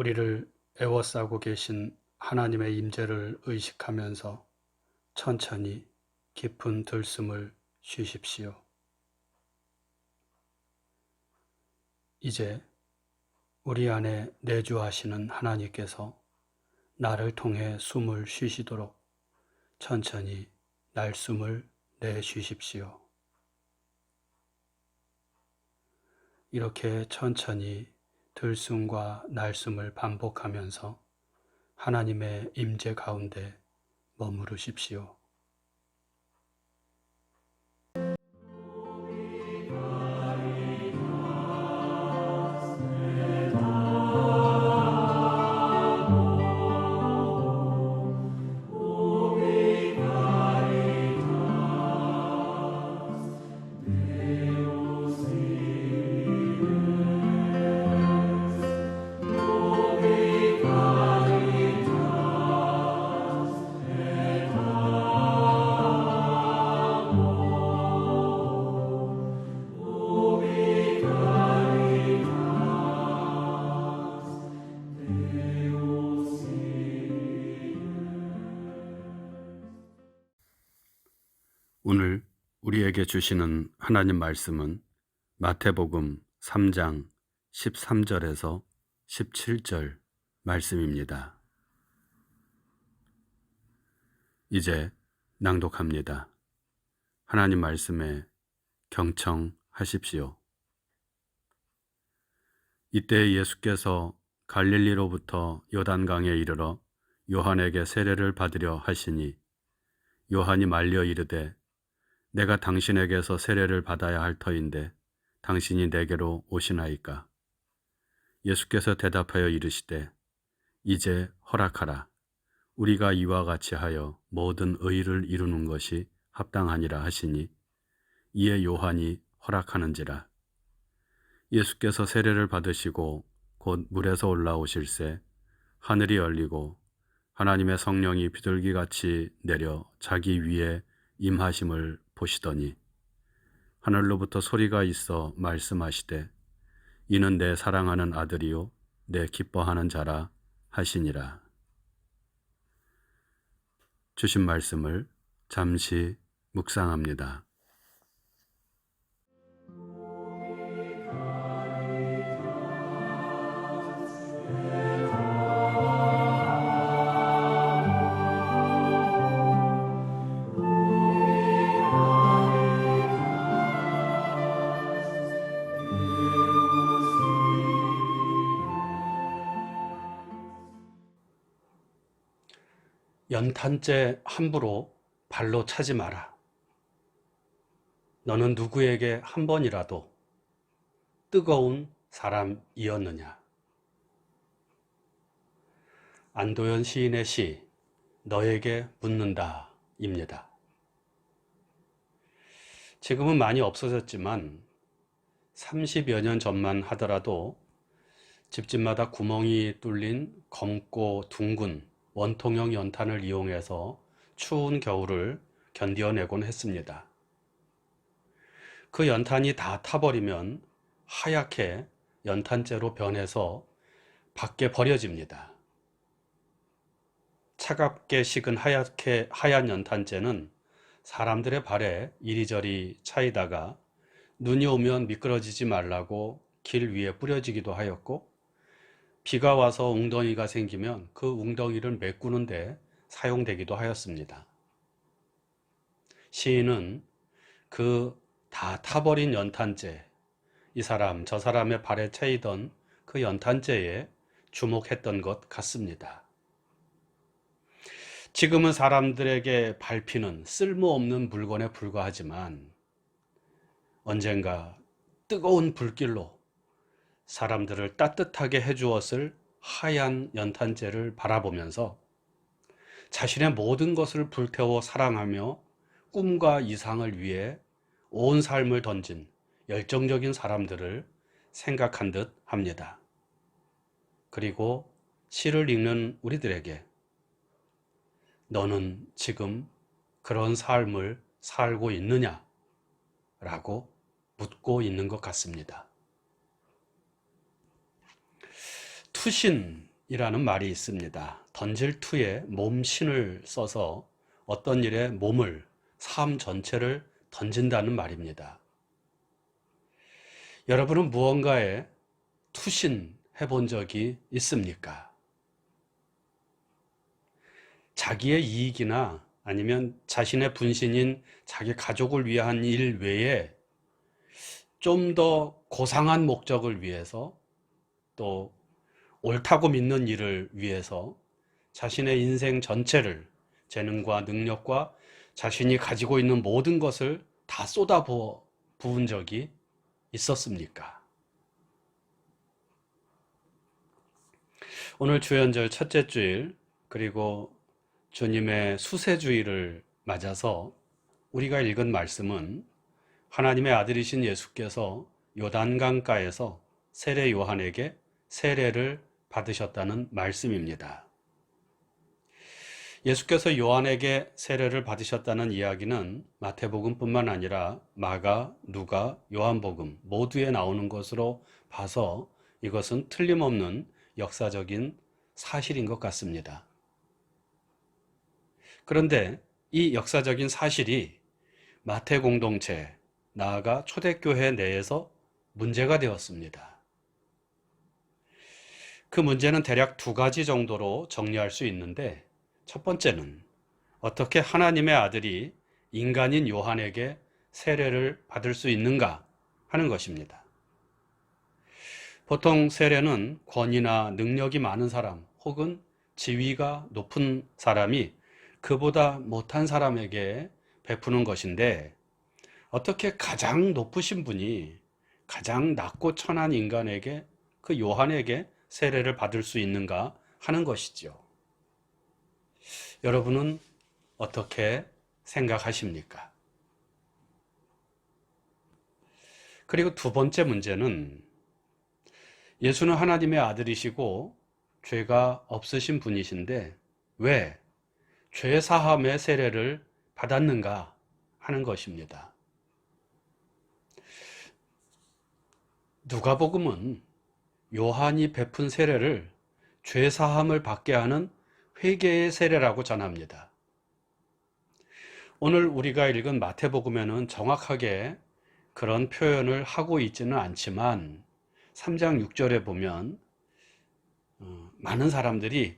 우리를 애워싸고 계신 하나님의 임재를 의식하면서 천천히 깊은 들숨을 쉬십시오. 이제 우리 안에 내주하시는 하나님께서 나를 통해 숨을 쉬시도록 천천히 날숨을 내쉬십시오. 이렇게 천천히 들숨과 날숨을 반복하면서 하나님의 임재 가운데 머무르십시오. 오늘 우리에게 주시는 하나님 말씀은 마태복음 3장 13절에서 17절 말씀입니다. 이제 낭독합니다. 하나님 말씀에 경청하십시오. 이때 예수께서 갈릴리로부터 요단강에 이르러 요한에게 세례를 받으려 하시니 요한이 말려 이르되 내가 당신에게서 세례를 받아야 할 터인데 당신이 내게로 오시나이까? 예수께서 대답하여 이르시되 이제 허락하라. 우리가 이와 같이 하여 모든 의를 이루는 것이 합당하니라 하시니 이에 요한이 허락하는지라. 예수께서 세례를 받으시고 곧 물에서 올라오실새 하늘이 열리고 하나님의 성령이 비둘기같이 내려 자기 위에 임하심을 보시더니 하늘로부터 소리가 있어 말씀하시되 이는 내 사랑하는 아들이요 내 기뻐하는 자라 하시니라. 주신 말씀을 잠시 묵상합니다. 연탄재 함부로 발로 차지 마라. 너는 누구에게 한 번이라도 뜨거운 사람이었느냐? 안도연 시인의 시 너에게 묻는다 입니다. 지금은 많이 없어졌지만 30여 년 전만 하더라도 집집마다 구멍이 뚫린 검고 둥근 원통형 연탄을 이용해서 추운 겨울을 견뎌내곤 했습니다. 그 연탄이 다 타버리면 하얗게 연탄재로 변해서 밖에 버려집니다. 차갑게 식은 하얀 연탄재는 사람들의 발에 이리저리 차이다가 눈이 오면 미끄러지지 말라고 길 위에 뿌려지기도 하였고 비가 와서 웅덩이가 생기면 그 웅덩이를 메꾸는데 사용되기도 하였습니다. 시인은 그 다 타버린 연탄재, 이 사람 저 사람의 발에 차이던 그 연탄재에 주목했던 것 같습니다. 지금은 사람들에게 밟히는 쓸모없는 물건에 불과하지만 언젠가 뜨거운 불길로 사람들을 따뜻하게 해주었을 하얀 연탄재를 바라보면서 자신의 모든 것을 불태워 사랑하며 꿈과 이상을 위해 온 삶을 던진 열정적인 사람들을 생각한 듯 합니다. 그리고 시를 읽는 우리들에게 너는 지금 그런 삶을 살고 있느냐? 라고 묻고 있는 것 같습니다. 투신, 이라는 말이 있습니다. 던질 투에 몸신을 써서 어떤 일에 몸을, 삶 전체를 던진다는 말입니다. 여러분은 무언가에 투신해 본 적이 있습니까? 자기의 이익이나 아니면 자신의 분신인 자기 가족을 위한 일 외에 좀 더 고상한 목적을 위해서 또 옳다고 믿는 일을 위해서 자신의 인생 전체를 재능과 능력과 자신이 가지고 있는 모든 것을 다 부은 적이 있었습니까? 오늘 주연절 첫째 주일 그리고 주님의 수세주일을 맞아서 우리가 읽은 말씀은 하나님의 아들이신 예수께서 요단강가에서 세례 요한에게 세례를 받으셨다는 말씀입니다. 예수께서 요한에게 세례를 받으셨다는 이야기는 마태복음뿐만 아니라 마가, 누가, 요한복음 모두에 나오는 것으로 봐서 이것은 틀림없는 역사적인 사실인 것 같습니다. 그런데 이 역사적인 사실이 마태 공동체, 나아가 초대교회 내에서 문제가 되었습니다. 그 문제는 대략 두 가지 정도로 정리할 수 있는데, 첫 번째는 어떻게 하나님의 아들이 인간인 요한에게 세례를 받을 수 있는가 하는 것입니다. 보통 세례는 권위나 능력이 많은 사람 혹은 지위가 높은 사람이 그보다 못한 사람에게 베푸는 것인데, 어떻게 가장 높으신 분이 가장 낮고 천한 인간에게, 그 요한에게 세례를 받을 수 있는가 하는 것이죠. 여러분은 어떻게 생각하십니까? 그리고 두 번째 문제는 예수는 하나님의 아들이시고 죄가 없으신 분이신데 왜 죄 사함의 세례를 받았는가 하는 것입니다. 누가복음은 요한이 베푼 세례를 죄 사함을 받게 하는 회개의 세례라고 전합니다. 오늘 우리가 읽은 마태복음에는 정확하게 그런 표현을 하고 있지는 않지만 3장 6절에 보면 많은 사람들이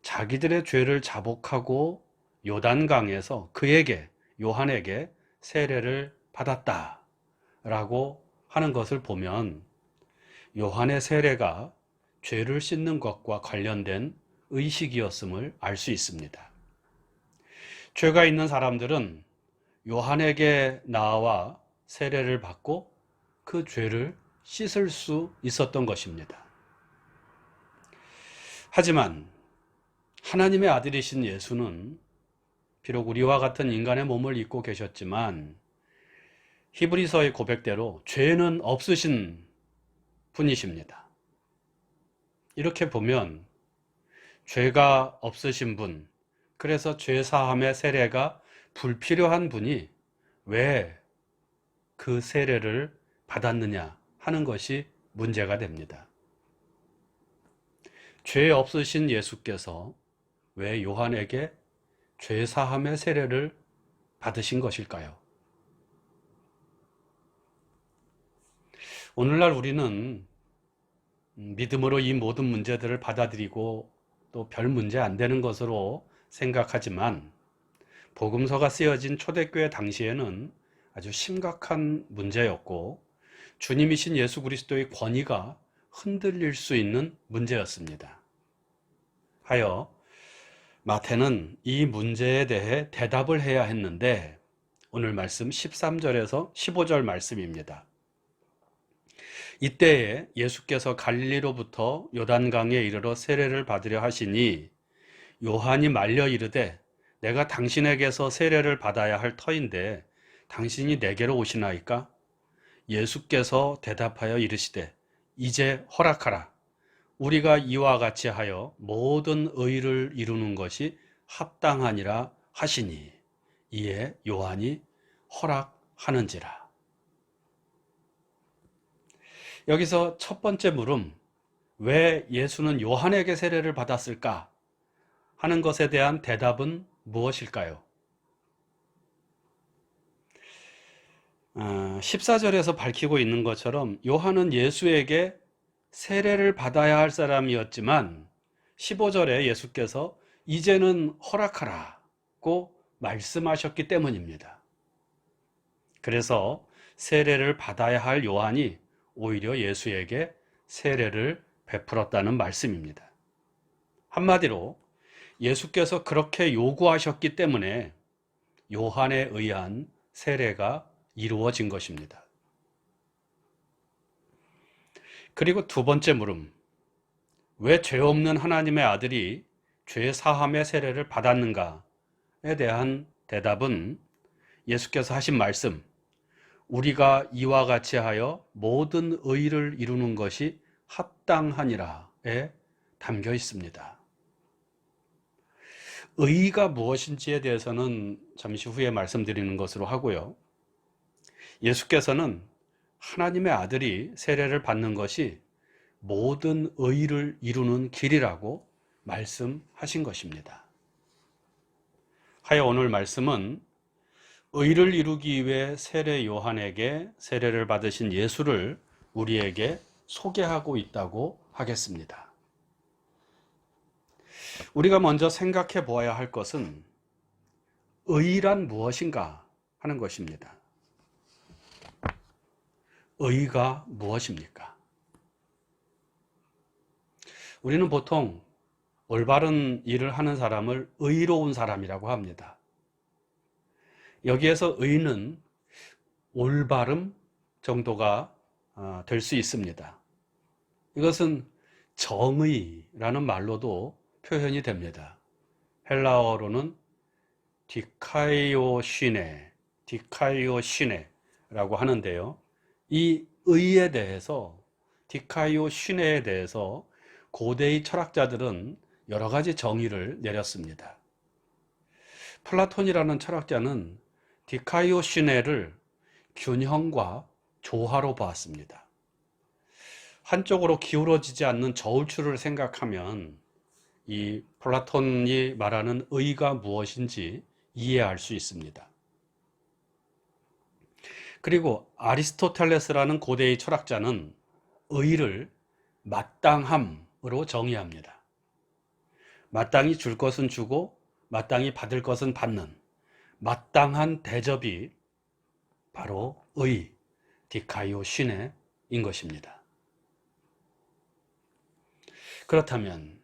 자기들의 죄를 자복하고 요단강에서 그에게, 요한에게 세례를 받았다라고 하는 것을 보면 요한의 세례가 죄를 씻는 것과 관련된 의식이었음을 알 수 있습니다. 죄가 있는 사람들은 요한에게 나와 세례를 받고 그 죄를 씻을 수 있었던 것입니다. 하지만 하나님의 아들이신 예수는 비록 우리와 같은 인간의 몸을 입고 계셨지만 히브리서의 고백대로 죄는 없으신 분이십니다. 이렇게 보면 죄가 없으신 분, 그래서 죄 사함의 세례가 불필요한 분이 왜 그 세례를 받았느냐 하는 것이 문제가 됩니다. 죄 없으신 예수께서 왜 요한에게 죄 사함의 세례를 받으신 것일까요? 오늘날 우리는 믿음으로 이 모든 문제들을 받아들이고 또 별 문제 안 되는 것으로 생각하지만 복음서가 쓰여진 초대교회 당시에는 아주 심각한 문제였고 주님이신 예수 그리스도의 권위가 흔들릴 수 있는 문제였습니다. 하여 마태는 이 문제에 대해 대답을 해야 했는데 오늘 말씀 13절에서 15절 말씀입니다. 이때에 예수께서 갈릴리로부터 요단강에 이르러 세례를 받으려 하시니 요한이 말려 이르되 내가 당신에게서 세례를 받아야 할 터인데 당신이 내게로 오시나이까? 예수께서 대답하여 이르시되 이제 허락하라. 우리가 이와 같이 하여 모든 의를 이루는 것이 합당하니라 하시니 이에 요한이 허락하는지라. 여기서 첫 번째 물음, 왜 예수는 요한에게 세례를 받았을까 하는 것에 대한 대답은 무엇일까요? 14절에서 밝히고 있는 것처럼 요한은 예수에게 세례를 받아야 할 사람이었지만 15절에 예수께서 이제는 허락하라고 말씀하셨기 때문입니다. 그래서 세례를 받아야 할 요한이 오히려 예수에게 세례를 베풀었다는 말씀입니다. 한마디로 예수께서 그렇게 요구하셨기 때문에 요한에 의한 세례가 이루어진 것입니다. 그리고 두 번째 물음, 왜 죄 없는 하나님의 아들이 죄 사함의 세례를 받았는가에 대한 대답은 예수께서 하신 말씀, 우리가 이와 같이 하여 모든 의를 이루는 것이 합당하니라에 담겨 있습니다. 의가 무엇인지에 대해서는 잠시 후에 말씀드리는 것으로 하고요. 예수께서는 하나님의 아들이 세례를 받는 것이 모든 의를 이루는 길이라고 말씀하신 것입니다. 하여 오늘 말씀은 의를 이루기 위해 세례 요한에게 세례를 받으신 예수를 우리에게 소개하고 있다고 하겠습니다. 우리가 먼저 생각해 보아야 할 것은 의란 무엇인가 하는 것입니다. 의가 무엇입니까? 우리는 보통 올바른 일을 하는 사람을 의로운 사람이라고 합니다. 여기에서 의는 올바름 정도가 될 수 있습니다. 이것은 정의라는 말로도 표현이 됩니다. 헬라어로는 디카이오시네라고 하는데요. 이 의에 대해서, 디카이오시네에 대해서 고대의 철학자들은 여러 가지 정의를 내렸습니다. 플라톤이라는 철학자는 디카이오시네를 균형과 조화로 보았습니다. 한쪽으로 기울어지지 않는 저울추를 생각하면 이 플라톤이 말하는 의가 무엇인지 이해할 수 있습니다. 그리고 아리스토텔레스라는 고대의 철학자는 의를 마땅함으로 정의합니다. 마땅히 줄 것은 주고 마땅히 받을 것은 받는 마땅한 대접이 바로 의, 디카이오시네인 것입니다. 그렇다면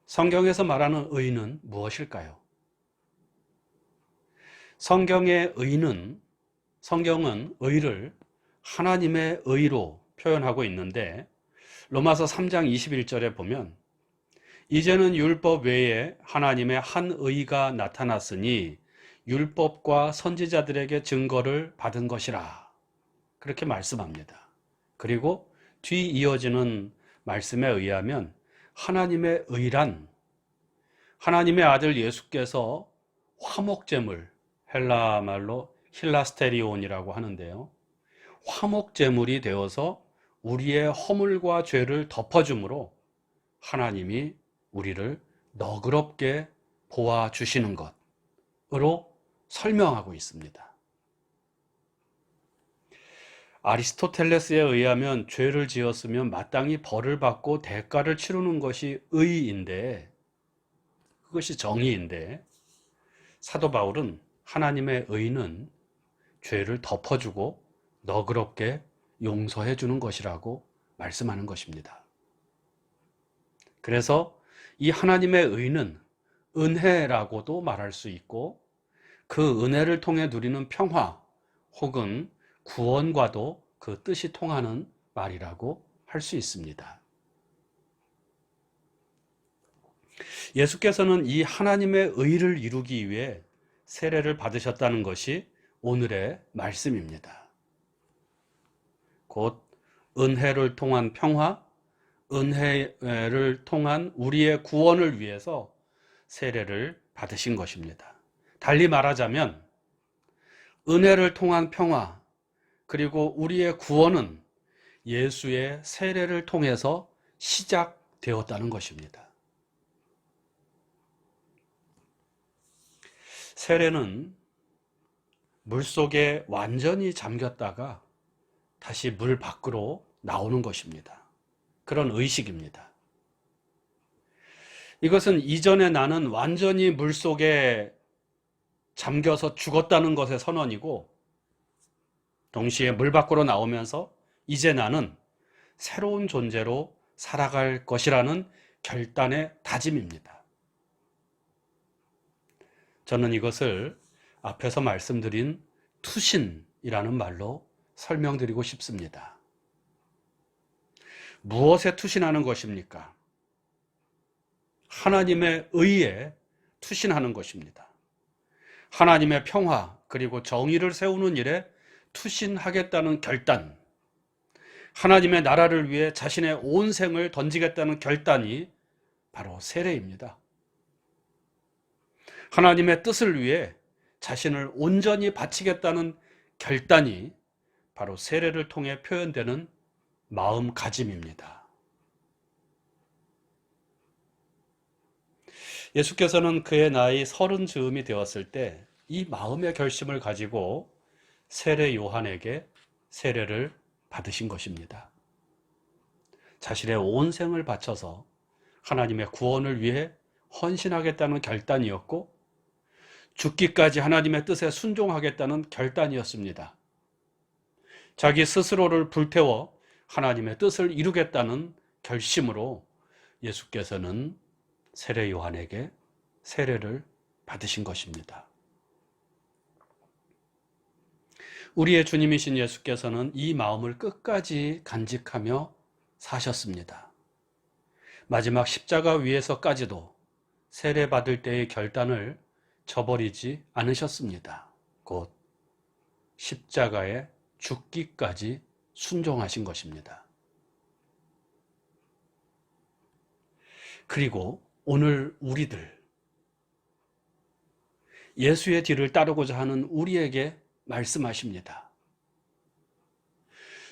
성경에서 말하는 의는 무엇일까요? 성경은 의를 하나님의 의로 표현하고 있는데 로마서 3장 21절에 보면 이제는 율법 외에 하나님의 한 의가 나타났으니 율법과 선지자들에게 증거를 받은 것이라 그렇게 말씀합니다. 그리고 뒤 이어지는 말씀에 의하면 하나님의 의란 하나님의 아들 예수께서 화목제물, 헬라 말로 힐라스테리온이라고 하는데요. 화목제물이 되어서 우리의 허물과 죄를 덮어줌으로 하나님이 우리를 너그럽게 보아주시는 것으로 설명하고 있습니다. 아리스토텔레스에 의하면 죄를 지었으면 마땅히 벌을 받고 대가를 치르는 것이 의인데, 그것이 정의인데, 사도 바울은 하나님의 의는 죄를 덮어주고 너그럽게 용서해 주는 것이라고 말씀하는 것입니다. 그래서 이 하나님의 의는 은혜라고도 말할 수 있고 그 은혜를 통해 누리는 평화 혹은 구원과도 그 뜻이 통하는 말이라고 할 수 있습니다. 예수께서는 이 하나님의 의를 이루기 위해 세례를 받으셨다는 것이 오늘의 말씀입니다. 곧 은혜를 통한 평화, 은혜를 통한 우리의 구원을 위해서 세례를 받으신 것입니다. 달리 말하자면 은혜를 통한 평화 그리고 우리의 구원은 예수의 세례를 통해서 시작되었다는 것입니다. 세례는 물속에 완전히 잠겼다가 다시 물 밖으로 나오는 것입니다. 그런 의식입니다. 이것은 이전에 나는 완전히 물속에 잠겨서 죽었다는 것의 선언이고, 동시에 물 밖으로 나오면서 이제 나는 새로운 존재로 살아갈 것이라는 결단의 다짐입니다. 저는 이것을 앞에서 말씀드린 투신이라는 말로 설명드리고 싶습니다. 무엇에 투신하는 것입니까? 하나님의 의에 투신하는 것입니다. 하나님의 평화 그리고 정의를 세우는 일에 투신하겠다는 결단, 하나님의 나라를 위해 자신의 온 생을 던지겠다는 결단이 바로 세례입니다. 하나님의 뜻을 위해 자신을 온전히 바치겠다는 결단이 바로 세례를 통해 표현되는 마음가짐입니다. 예수께서는 그의 나이 30 즈음이 되었을 때 이 마음의 결심을 가지고 세례 요한에게 세례를 받으신 것입니다. 자신의 온 생을 바쳐서 하나님의 구원을 위해 헌신하겠다는 결단이었고, 죽기까지 하나님의 뜻에 순종하겠다는 결단이었습니다. 자기 스스로를 불태워 하나님의 뜻을 이루겠다는 결심으로 예수께서는 세례 요한에게 세례를 받으신 것입니다. 우리의 주님이신 예수께서는 이 마음을 끝까지 간직하며 사셨습니다. 마지막 십자가 위에서까지도 세례 받을 때의 결단을 저버리지 않으셨습니다. 곧 십자가에 죽기까지 순종하신 것입니다. 그리고 오늘 우리들, 예수의 뒤를 따르고자 하는 우리에게 말씀하십니다.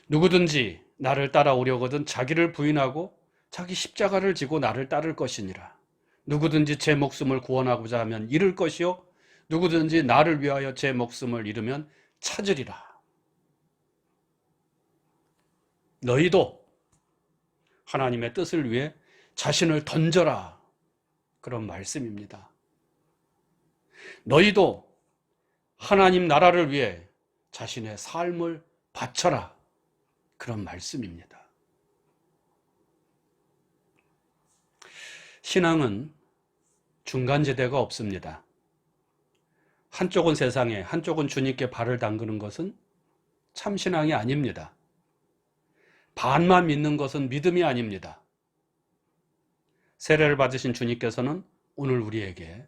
누구든지 나를 따라오려거든 자기를 부인하고 자기 십자가를 지고 나를 따를 것이니라. 누구든지 제 목숨을 구원하고자 하면 잃을 것이요, 누구든지 나를 위하여 제 목숨을 잃으면 찾으리라. 너희도 하나님의 뜻을 위해 자신을 던져라. 그런 말씀입니다. 너희도 하나님 나라를 위해 자신의 삶을 바쳐라. 그런 말씀입니다. 신앙은 중간지대가 없습니다. 한쪽은 세상에, 한쪽은 주님께 발을 담그는 것은 참신앙이 아닙니다. 반만 믿는 것은 믿음이 아닙니다. 세례를 받으신 주님께서는 오늘 우리에게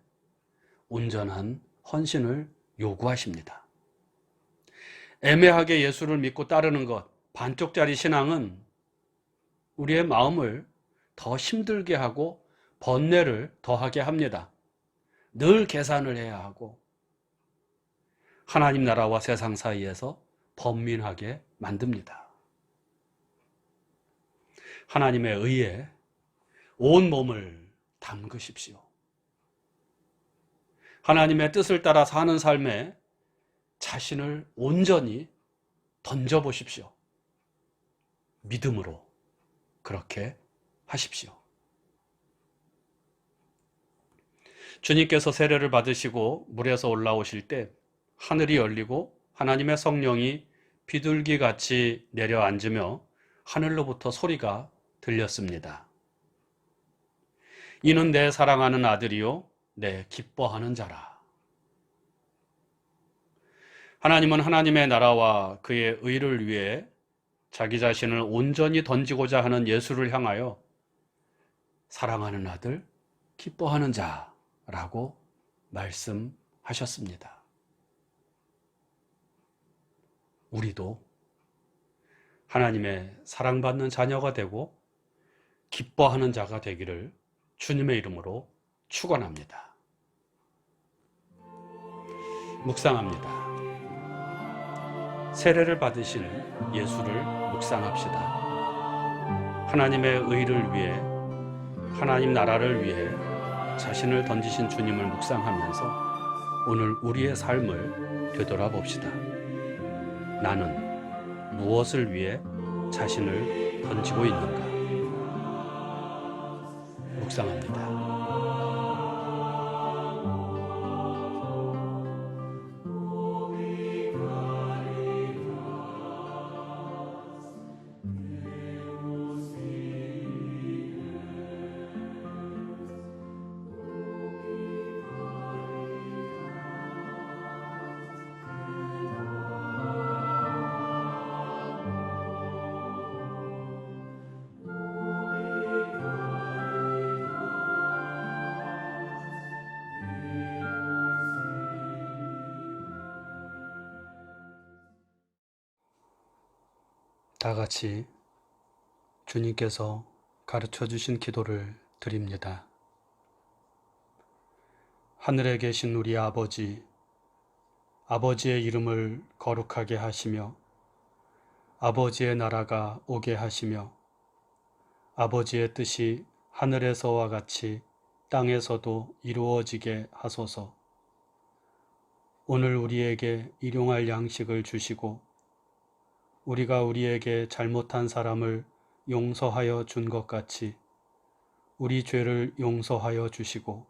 온전한 헌신을 요구하십니다. 애매하게 예수를 믿고 따르는 것, 반쪽짜리 신앙은 우리의 마음을 더 힘들게 하고 번뇌를 더하게 합니다. 늘 계산을 해야 하고 하나님 나라와 세상 사이에서 번민하게 만듭니다. 하나님의 의에 온 몸을 담그십시오. 하나님의 뜻을 따라 사는 삶에 자신을 온전히 던져보십시오. 믿음으로 그렇게 하십시오. 주님께서 세례를 받으시고 물에서 올라오실 때 하늘이 열리고 하나님의 성령이 비둘기같이 내려앉으며 하늘로부터 소리가 들렸습니다. 이는 내 사랑하는 아들이요 내 기뻐하는 자라. 하나님은 하나님의 나라와 그의 의를 위해 자기 자신을 온전히 던지고자 하는 예수를 향하여 사랑하는 아들, 기뻐하는 자라고 말씀하셨습니다. 우리도 하나님의 사랑받는 자녀가 되고 기뻐하는 자가 되기를 주님의 이름으로 축원합니다. 묵상합니다. 세례를 받으신 예수를 묵상합시다. 하나님의 의를 위해, 하나님 나라를 위해 자신을 던지신 주님을 묵상하면서 오늘 우리의 삶을 되돌아봅시다. 나는 무엇을 위해 자신을 던지고 있는가? 묵상합니다. 다 같이 주님께서 가르쳐 주신 기도를 드립니다. 하늘에 계신 우리 아버지, 아버지의 이름을 거룩하게 하시며 아버지의 나라가 오게 하시며 아버지의 뜻이 하늘에서와 같이 땅에서도 이루어지게 하소서. 오늘 우리에게 일용할 양식을 주시고 우리가 우리에게 잘못한 사람을 용서하여 준 것 같이 우리 죄를 용서하여 주시고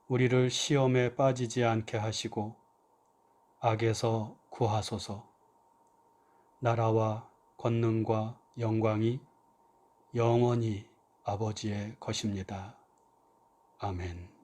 우리를 시험에 빠지지 않게 하시고 악에서 구하소서. 나라와 권능과 영광이 영원히 아버지의 것입니다. 아멘.